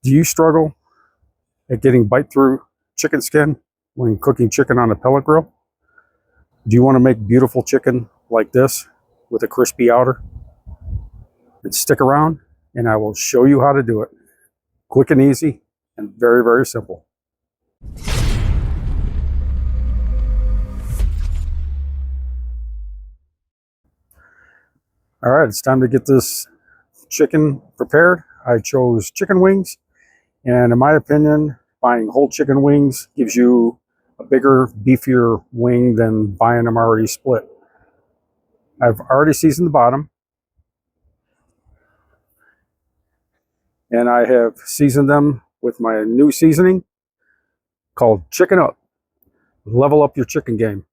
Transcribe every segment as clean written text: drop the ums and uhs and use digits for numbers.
Do you struggle at getting bite through chicken skin when cooking chicken on a pellet grill? Do you want to make beautiful chicken like this with a crispy outer? Then stick around and I will show you how to do it. Quick and easy and very, very simple. All right, it's time to get this chicken prepared. I chose chicken wings, and in my opinion, buying whole chicken wings gives you a bigger, beefier wing than buying them already split. I've already seasoned the bottom, and I have seasoned them with my new seasoning called Chicken Up. Level up your chicken game.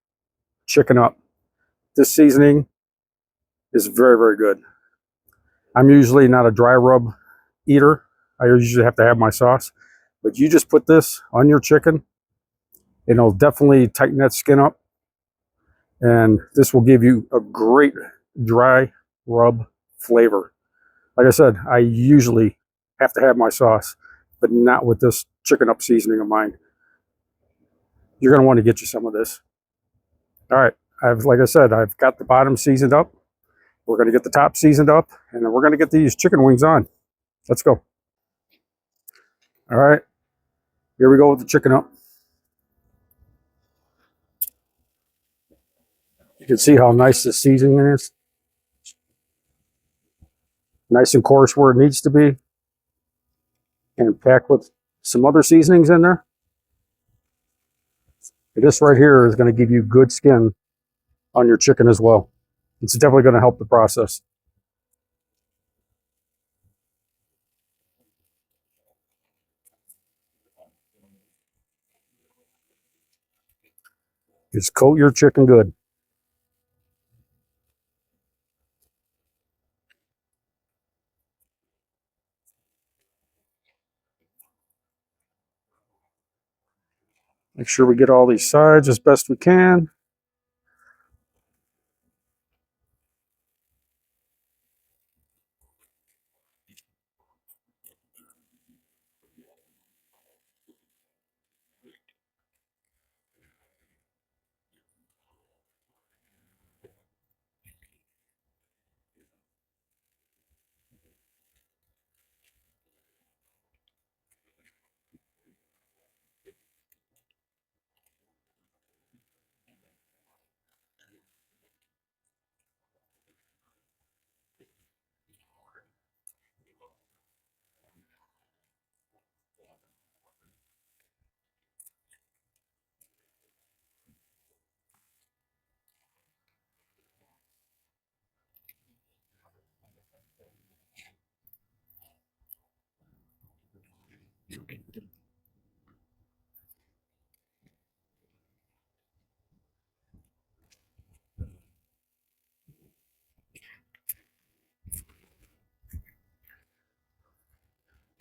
Chicken Up. This seasoning is very, very good. I'm usually not a dry rub eater. I usually have to have my sauce. But you just put this on your chicken, and it'll definitely tighten that skin up. And this will give you a great dry rub flavor. Like I said, I usually have to have my sauce, but not with this Chicken Up seasoning of mine. You're going to want to get you some of this. All right, like I said, I've got the bottom seasoned up. We're going to get the top seasoned up, and then we're going to get these chicken wings on. Let's go. All right, here we go with the Chicken Up. You can see how nice the seasoning is. Nice and coarse where it needs to be. And packed with some other seasonings in there. This right here is going to give you good skin on your chicken as well. It's definitely going to help the process. Just coat your chicken good. Make sure we get all these sides as best we can.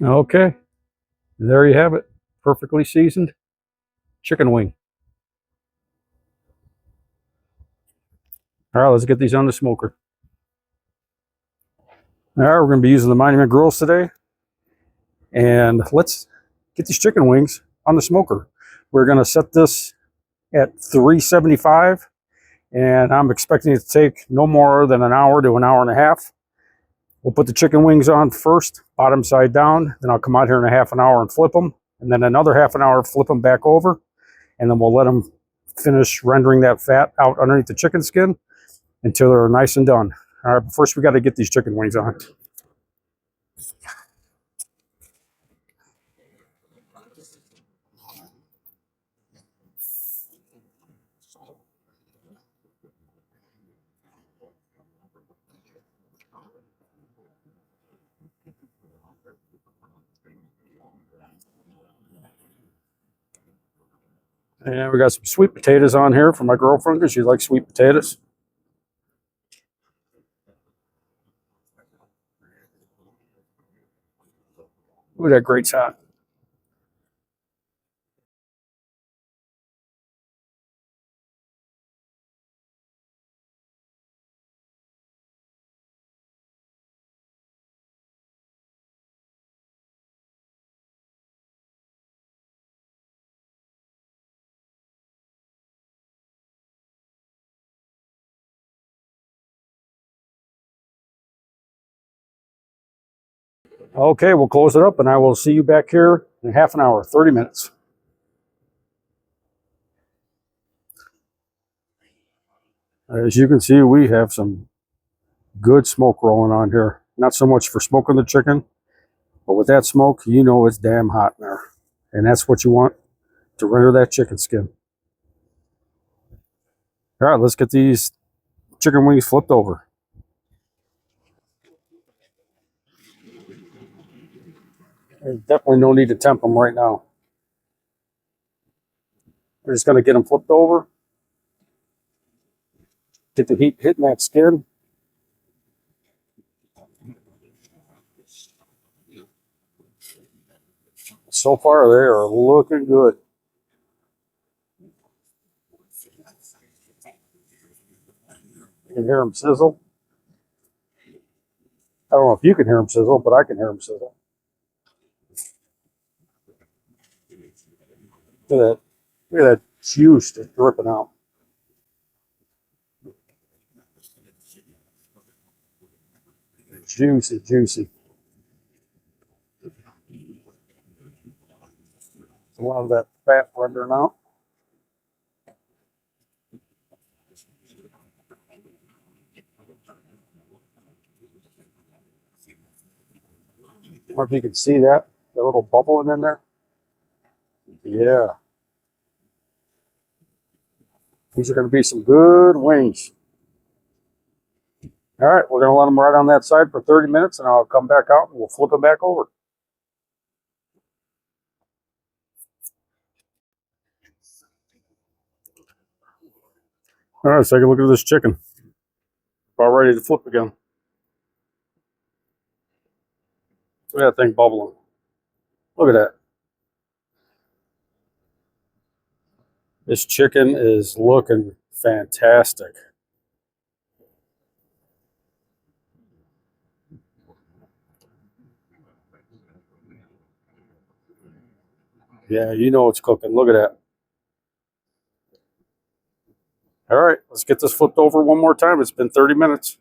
Okay, there you have it. Perfectly seasoned chicken wing. All right, let's get these on the smoker. All right, we're going to be using the Monument Grills today. And let's get these chicken wings on the smoker. We're going to set this at 375, and I'm expecting it to take no more than an hour to an hour and a half. We'll put the chicken wings on first, bottom side down. Then I'll come out here in a half an hour and flip them. And then another half an hour, flip them back over. And then we'll let them finish rendering that fat out underneath the chicken skin until they're nice and done. All right, but first we got to get these chicken wings on. And we got some sweet potatoes on here for my girlfriend because she likes sweet potatoes. Ooh, that grate's hot. Okay, we'll close it up and I will see you back here in half an hour, 30 minutes. As you can see, we have some good smoke rolling on here. Not so much for smoking the chicken, but with that smoke, you know it's damn hot in there. And that's what you want to render that chicken skin. All right, let's get these chicken wings flipped over. There's definitely no need to temp them right now. We're just going to get them flipped over. Get the heat hitting that skin. So far, they are looking good. You can hear them sizzle. I don't know if you can hear them sizzle, but I can hear them sizzle. Look at that. Look at that juice just dripping out. Juicy, juicy. A lot of that fat rendering out. I don't know if you can see that little bubbling in there. Yeah. These are going to be some good wings. All right, we're going to let them right on that side for 30 minutes, and I'll come back out and we'll flip them back over. All right, let's take a look at this chicken. About ready to flip again. Look at that thing bubbling. Look at that. This chicken is looking fantastic. Yeah, you know it's cooking. Look at that. All right, let's get this flipped over one more time. It's been 30 minutes.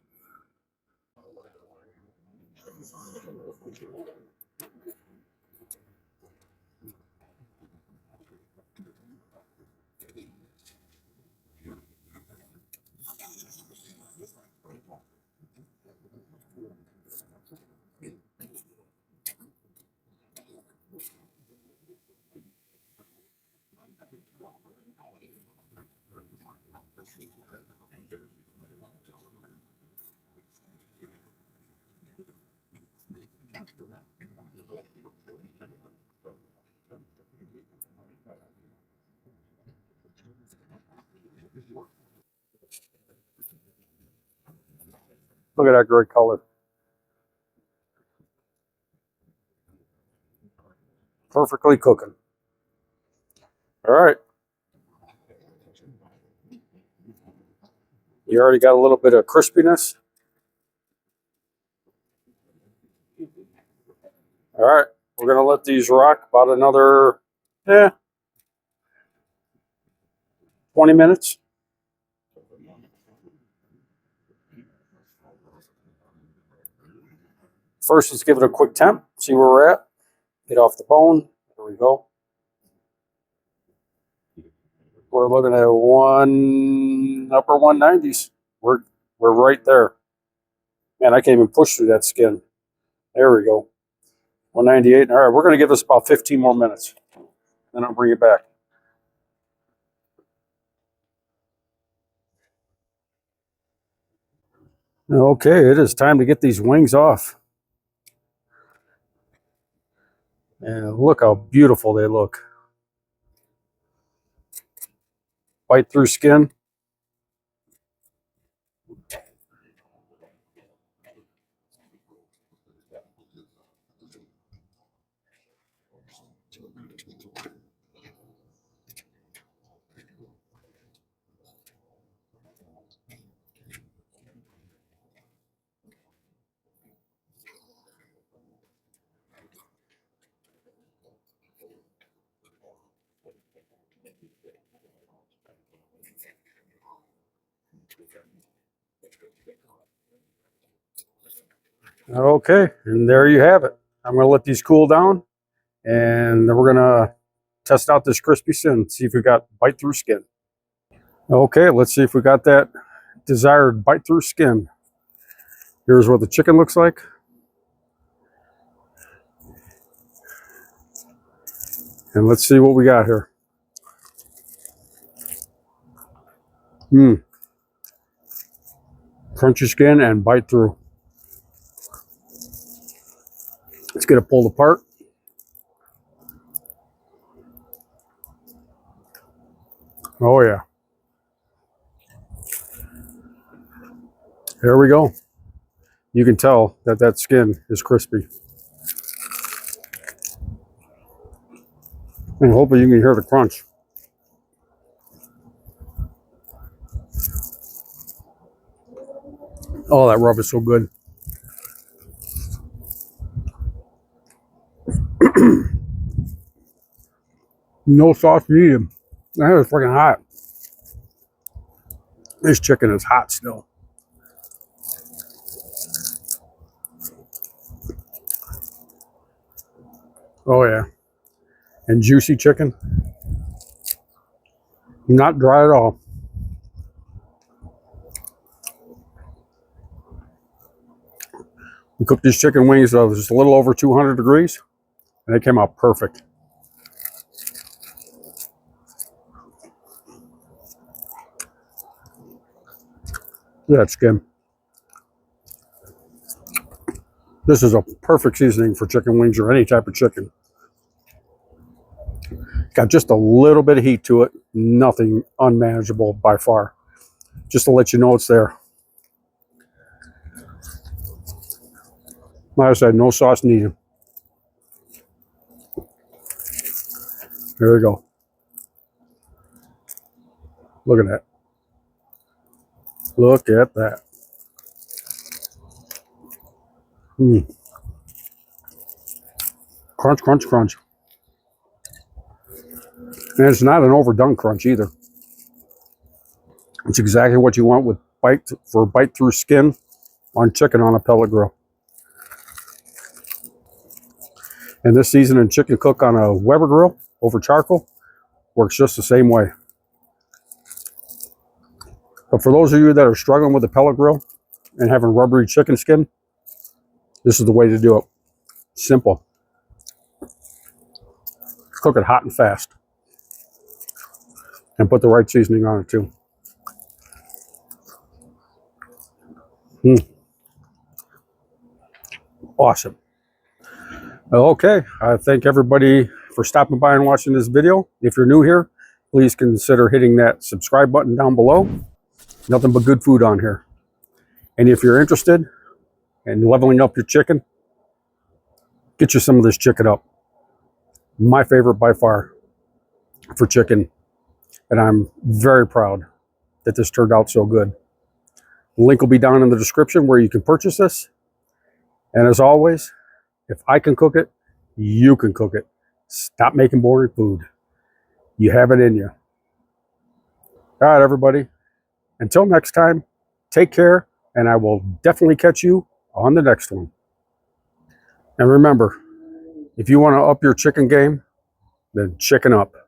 Look at that great color. Perfectly cooking. All right. You already got a little bit of crispiness. All right. We're going to let these rock about another 20 minutes. First, let's give it a quick temp, see where we're at. Get off the bone. There we go. We're looking at upper 190s. We're right there. Man, I can't even push through that skin. There we go. 198. All right, we're going to give this about 15 more minutes. Then I'll bring it back. Okay, it is time to get these wings off. And look how beautiful they look. Bite through skin. Okay, and there you have it. I'm going to let these cool down, and then we're going to test out this crispy skin, see if we got bite through skin. Okay, let's see if we got that desired bite through skin. Here's what the chicken looks like. And let's see what we got here. Crunchy skin and bite through. Let's get it pulled apart. Oh yeah. There we go. You can tell that that skin is crispy. And hopefully you can hear the crunch. Oh, that rub is so good. No sauce needed. That is freaking hot. This chicken is hot still. Oh yeah. And juicy chicken. Not dry at all. We cooked these chicken wings at just a little over 200 degrees, and they came out perfect. Look at that skin. This is a perfect seasoning for chicken wings or any type of chicken. Got just a little bit of heat to it. Nothing unmanageable by far. Just to let you know it's there. Like I said, no sauce needed. There we go. Look at that. Look at that. Crunch, crunch, crunch. And it's not an overdone crunch either. It's exactly what you want with bite through skin on chicken on a pellet grill. And this seasoned chicken cook on a Weber grill over charcoal works just the same way. But for those of you that are struggling with a pellet grill and having rubbery chicken skin, this is the way to do it. Simple. Cook it hot and fast. And put the right seasoning on it too. Awesome. Okay, I thank everybody for stopping by and watching this video. If you're new here, please consider hitting that subscribe button down below. Nothing but good food on here. And if you're interested in leveling up your chicken, get you some of this Chicken Up. My favorite by far for chicken. And I'm very proud that this turned out so good. The link will be down in the description where you can purchase this. And as always, if I can cook it, you can cook it. Stop making boring food. You have it in you. All right, everybody. Until next time, take care, and I will definitely catch you on the next one. And remember, if you want to up your chicken game, then chicken up.